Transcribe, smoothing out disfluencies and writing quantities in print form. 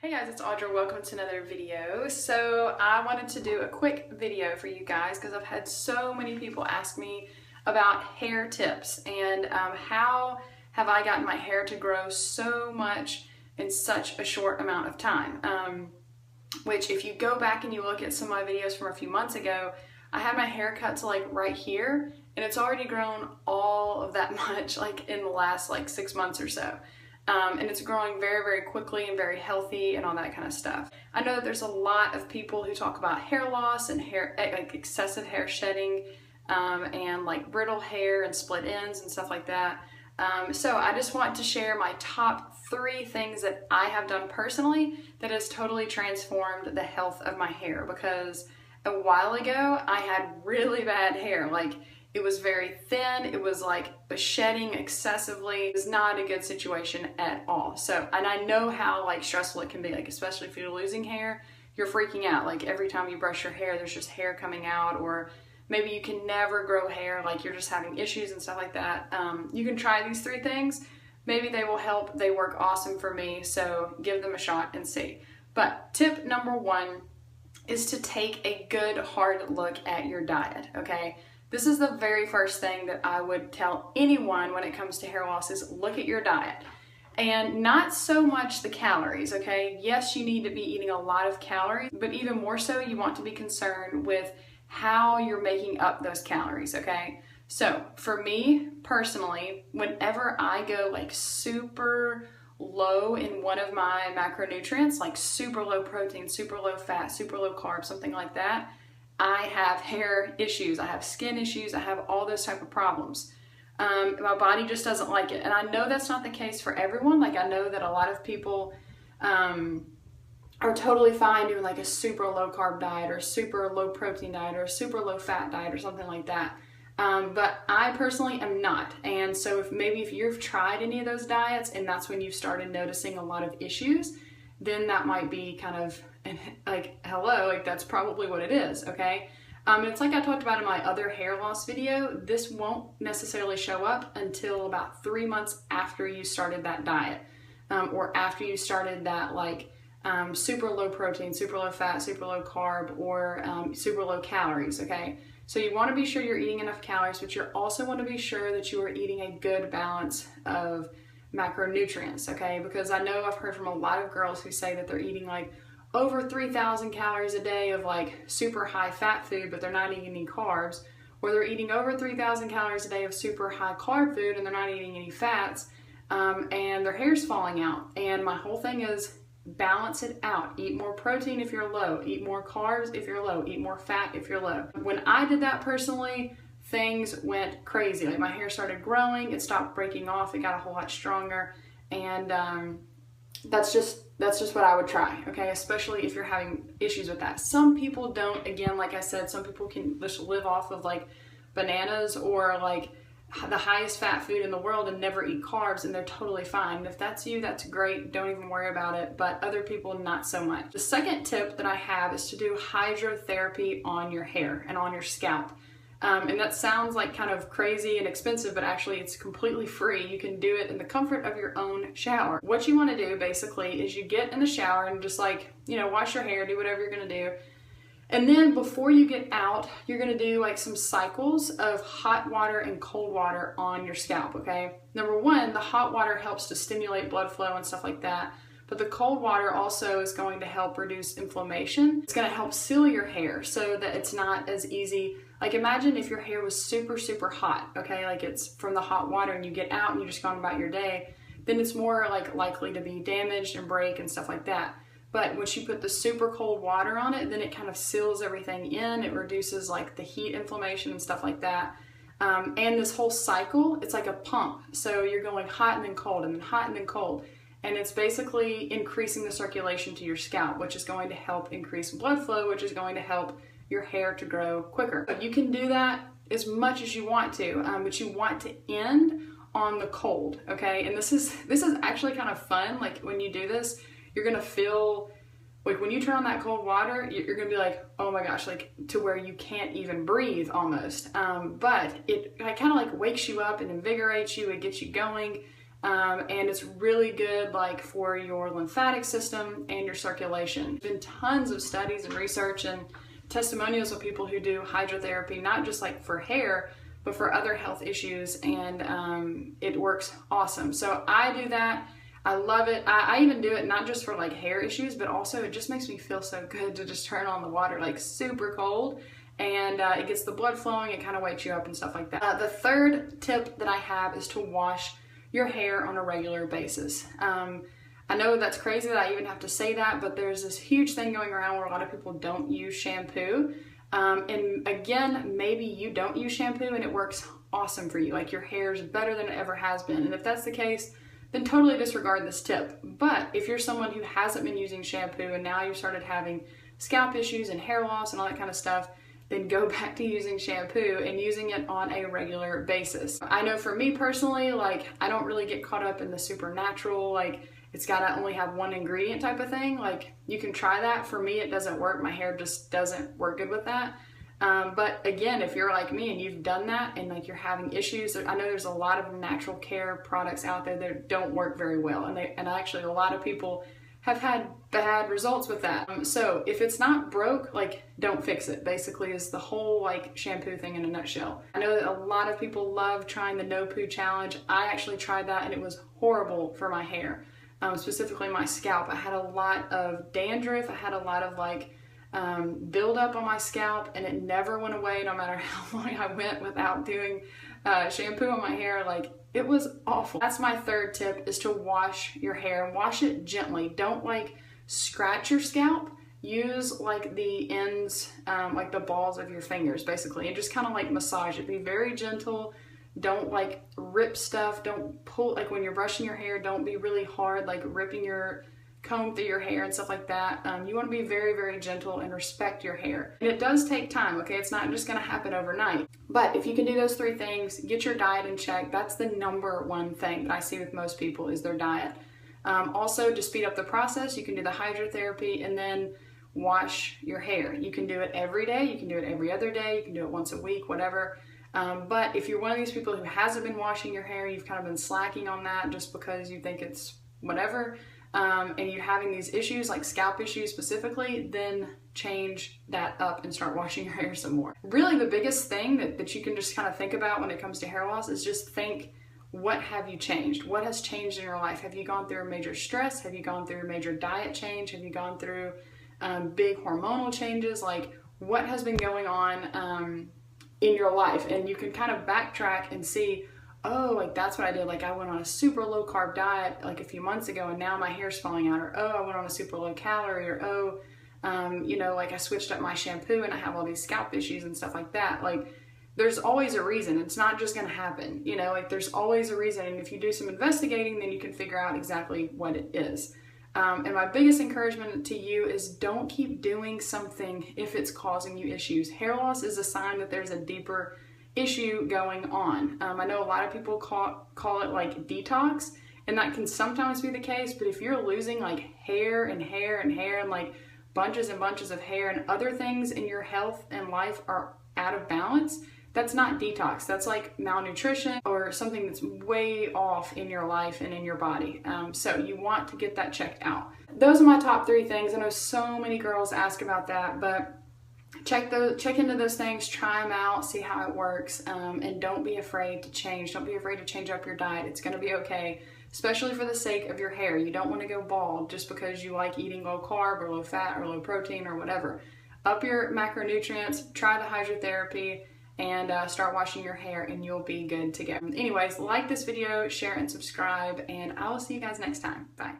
Hey guys, it's Audra. Welcome to another video. So I wanted to do a quick video for you guys because I've had so many people ask me about hair tips and how have I gotten my hair to grow so much in such a short amount of time. Which if you go back and you look at some of my videos from a few months ago, I had my hair cut to like right here and it's already grown all of that much like in the last like 6 months or so. And it's growing very, very quickly and very healthy and all that kind of stuff. I know that there's a lot of people who talk about hair loss and hair, like excessive hair shedding, and like brittle hair and split ends and stuff like that. So I just want to share my top 3 things that I have done personally that has totally transformed the health of my hair, because a while ago I had really bad hair. Like, it was very thin, it was like shedding excessively. It was not a good situation at all. So, and I know how like stressful it can be, like especially if you're losing hair, you're freaking out. Like every time you brush your hair, there's just hair coming out, or maybe you can never grow hair, like you're just having issues and stuff like that. You can try these 3 things. Maybe they will help. They work awesome for me, so give them a shot and see. But tip number 1 is to take a good hard look at your diet, okay? This is the very first thing that I would tell anyone when it comes to hair loss is look at your diet. And not so much the calories, okay? Yes, you need to be eating a lot of calories, but even more so, you want to be concerned with how you're making up those calories, okay? So for me personally, whenever I go like super low in one of my macronutrients, like super low protein, super low fat, super low carb, something like that, I have hair issues, I have skin issues, I have all those type of problems. My body just doesn't like it. And I know that's not the case for everyone. Like, I know that a lot of people are totally fine doing like a super low carb diet or super low protein diet or super low fat diet or something like that. But I personally am not. And so if you've tried any of those diets and that's when you've started noticing a lot of issues, then that might be kind of like, hello, like that's probably what it is, okay? It's like I talked about in my other hair loss video, this won't necessarily show up until about 3 months after you started that diet, or after you started that like super low protein, super low fat, super low carb, or super low calories, okay? So you want to be sure you're eating enough calories, but you also want to be sure that you are eating a good balance of macronutrients, okay? Because I know I've heard from a lot of girls who say that they're eating like over 3,000 calories a day of like super high fat food, but they're not eating any carbs, or they're eating over 3,000 calories a day of super high carb food and they're not eating any fats, and their hair's falling out. And my whole thing is balance it out. Eat more protein if you're low, eat more carbs if you're low, eat more fat if you're low. When I did that personally, things went crazy. Like, my hair started growing, it stopped breaking off, it got a whole lot stronger, and that's just what I would try, okay? Especially if you're having issues with that. Some people don't, again, like I said, some people can just live off of like bananas or like the highest fat food in the world and never eat carbs, and they're totally fine. And if that's you, that's great. Don't even worry about it. But other people, not so much. The second tip that I have is to do hydrotherapy on your hair and on your scalp. And that sounds like kind of crazy and expensive, but actually it's completely free. You can do it in the comfort of your own shower. What you want to do basically is you get in the shower and just like, wash your hair, do whatever you're going to do. And then before you get out, you're going to do like some cycles of hot water and cold water on your scalp, okay? Number 1, the hot water helps to stimulate blood flow and stuff like that. But the cold water also is going to help reduce inflammation. It's going to help seal your hair so that it's not as easy. Like, imagine if your hair was super, super hot, okay? Like, it's from the hot water and you get out and you're just going about your day, then it's more like likely to be damaged and break and stuff like that. But once you put the super cold water on it, then it kind of seals everything in. It reduces like the heat inflammation and stuff like that. And this whole cycle, it's like a pump. So you're going hot and then cold and then hot and then cold. And it's basically increasing the circulation to your scalp, which is going to help increase blood flow, which is going to help your hair to grow quicker. You can do that as much as you want to, but you want to end on the cold, okay? And this is actually kind of fun. Like, when you do this, you're gonna feel like when you turn on that cold water, you're gonna be like, oh my gosh, like to where you can't even breathe almost. But it kind of like wakes you up and invigorates you, it gets you going. and it's really good like for your lymphatic system and your circulation. There's been tons of studies and research and testimonials of people who do hydrotherapy, not just like for hair, but for other health issues, and it works awesome. So I do that. I love it. I even do it not just for like hair issues, but also it just makes me feel so good to just turn on the water like super cold, and it gets the blood flowing. It kind of wakes you up and stuff like that. The third tip that I have is to wash your hair on a regular basis. I know that's crazy that I even have to say that, but there's this huge thing going around where a lot of people don't use shampoo. And again, maybe you don't use shampoo and it works awesome for you. Like your hair is better than it ever has been. And if that's the case, then totally disregard this tip. But if you're someone who hasn't been using shampoo and now you've started having scalp issues and hair loss and all that kind of stuff, then go back to using shampoo and using it on a regular basis. I know for me personally, like I don't really get caught up in the supernatural, like it's gotta only have one ingredient type of thing. Like you can try that. For me, it doesn't work. My hair just doesn't work good with that. But again, if you're like me and you've done that and like you're having issues, I know there's a lot of natural care products out there that don't work very well. And actually a lot of people have had bad results with that. So if it's not broke, like don't fix it, basically is the whole like shampoo thing in a nutshell. I know that a lot of people love trying the no poo challenge. I actually tried that and it was horrible for my hair, specifically my scalp. I had a lot of dandruff. I had a lot of like buildup on my scalp, and it never went away no matter how long I went without doing shampoo on my hair. Like it was awful. That's my third tip, is to wash your hair and wash it gently. Don't like scratch your scalp. Use like the ends, like the balls of your fingers basically, and just kind of like massage it. Be very gentle. Don't like rip stuff. Don't pull, like when you're brushing your hair, don't be really hard, like ripping your comb through your hair and stuff like that. You want to be very, very gentle and respect your hair. And it does take time, okay? It's not just going to happen overnight. But if you can do those three things, get your diet in check. That's the number one thing that I see with most people is their diet. Also, to speed up the process, you can do the hydrotherapy and then wash your hair. You can do it every day. You can do it every other day. You can do it once a week, whatever. But if you're one of these people who hasn't been washing your hair, you've kind of been slacking on that just because you think it's whatever, and you're having these issues like scalp issues specifically, then change that up and start washing your hair some more. Really the biggest thing that you can just kind of think about when it comes to hair loss is just think, what have you changed? What has changed in your life? Have you gone through a major stress? Have you gone through a major diet change? Have you gone through big hormonal changes? Like what has been going on in your life? And you can kind of backtrack and see, oh, like that's what I did. Like I went on a super low carb diet like a few months ago and now my hair's falling out. Or, oh, I went on a super low calorie. Or, oh, you know, like I switched up my shampoo and I have all these scalp issues and stuff like that. Like there's always a reason. It's not just going to happen. You know, like there's always a reason. And if you do some investigating, then you can figure out exactly what it is. And my biggest encouragement to you is don't keep doing something if it's causing you issues. Hair loss is a sign that there's a deeper issue going on. I know a lot of people call it like detox, and that can sometimes be the case, but if you're losing like hair and hair and hair and like bunches and bunches of hair and other things in your health and life are out of balance, that's not detox. That's like malnutrition or something that's way off in your life and in your body. So you want to get that checked out. Those are my top 3 things. I know so many girls ask about that, but check into those things, try them out, see how it works, and don't be afraid to change. Don't be afraid to change up your diet. It's going to be okay, especially for the sake of your hair. You don't want to go bald just because you like eating low carb or low fat or low protein or whatever. Up your macronutrients, try the hydrotherapy, and start washing your hair and you'll be good to go. Anyways, like this video, share and subscribe, and I will see you guys next time. Bye.